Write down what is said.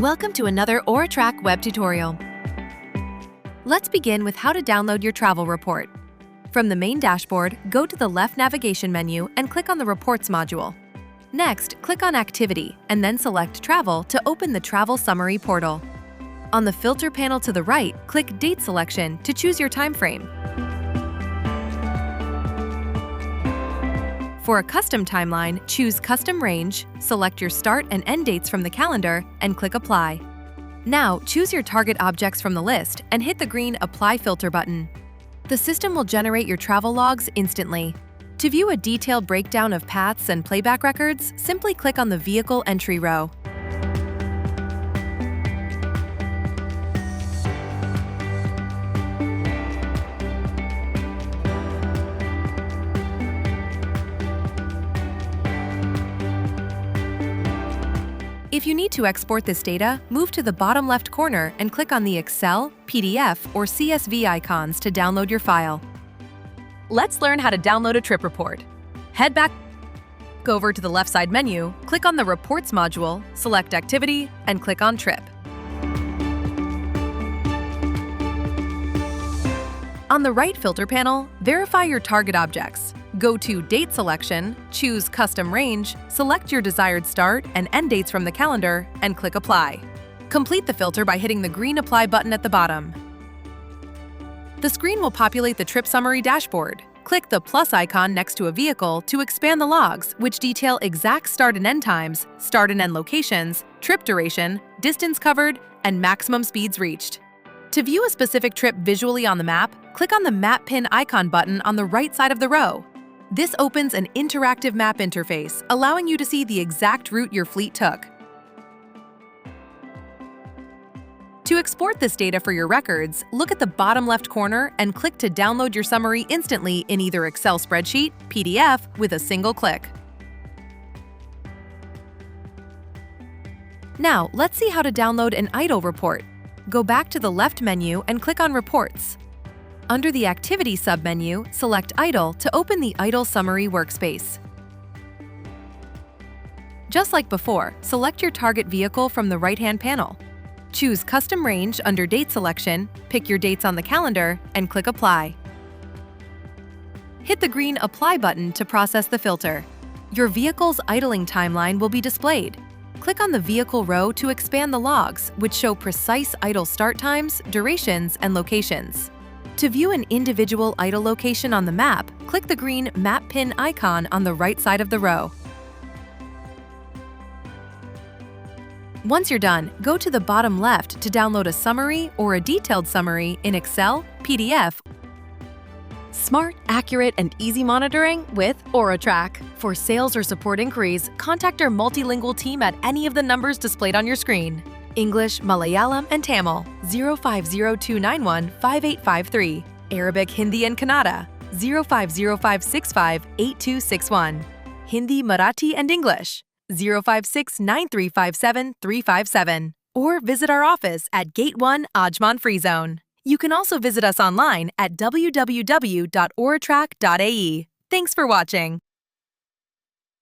Welcome to another Auratraq web tutorial. Let's begin with how to download your travel report. From the main dashboard, go to the left navigation menu and click on the Reports module. Next, click on Activity and then select Travel to open the Travel Summary portal. On the filter panel to the right, click Date Selection to choose your time frame. For a custom timeline, choose Custom Range, select your start and end dates from the calendar, and click Apply. Now, choose your target objects from the list and hit the green Apply Filter button. The system will generate your travel logs instantly. To view a detailed breakdown of paths and playback records, simply click on the Vehicle entry row. If you need to export this data, move to the bottom left corner and click on the Excel, PDF, or CSV icons to download your file. Let's learn how to download a trip report. Head back over to the left side menu, click on the Reports module, select Activity, and click on Trip. On the right filter panel, verify your target objects. Go to Date Selection, choose Custom Range, select your desired start and end dates from the calendar, and click Apply. Complete the filter by hitting the green Apply button at the bottom. The screen will populate the trip summary dashboard. Click the plus icon next to a vehicle to expand the logs, which detail exact start and end times, start and end locations, trip duration, distance covered, and maximum speeds reached. To view a specific trip visually on the map, click on the Map Pin icon button on the right side of the row. This opens an interactive map interface, allowing you to see the exact route your fleet took. To export this data for your records, look at the bottom left corner and click to download your summary instantly in either Excel spreadsheet, PDF, with a single click. Now, let's see how to download an idle report. Go back to the left menu and click on Reports. Under the Activity submenu, select Idle to open the Idle Summary workspace. Just like before, select your target vehicle from the right-hand panel. Choose Custom Range under Date Selection, pick your dates on the calendar, and click Apply. Hit the green Apply button to process the filter. Your vehicle's idling timeline will be displayed. Click on the Vehicle row to expand the logs, which show precise idle start times, durations, and locations. To view an individual idle location on the map, click the green Map Pin icon on the right side of the row. Once you're done, go to the bottom left to download a summary or a detailed summary in Excel, PDF. Smart, accurate, and easy monitoring with Auratraq. For sales or support inquiries, contact our multilingual team at any of the numbers displayed on your screen. English, Malayalam, and Tamil 050291 5853. Arabic, Hindi, and Kannada 050565 8261. Hindi, Marathi, and English 0569357 357. Or visit our office at Gate 1 Ajman Free Zone. You can also visit us online at www.auratraq.ae. Thanks for watching.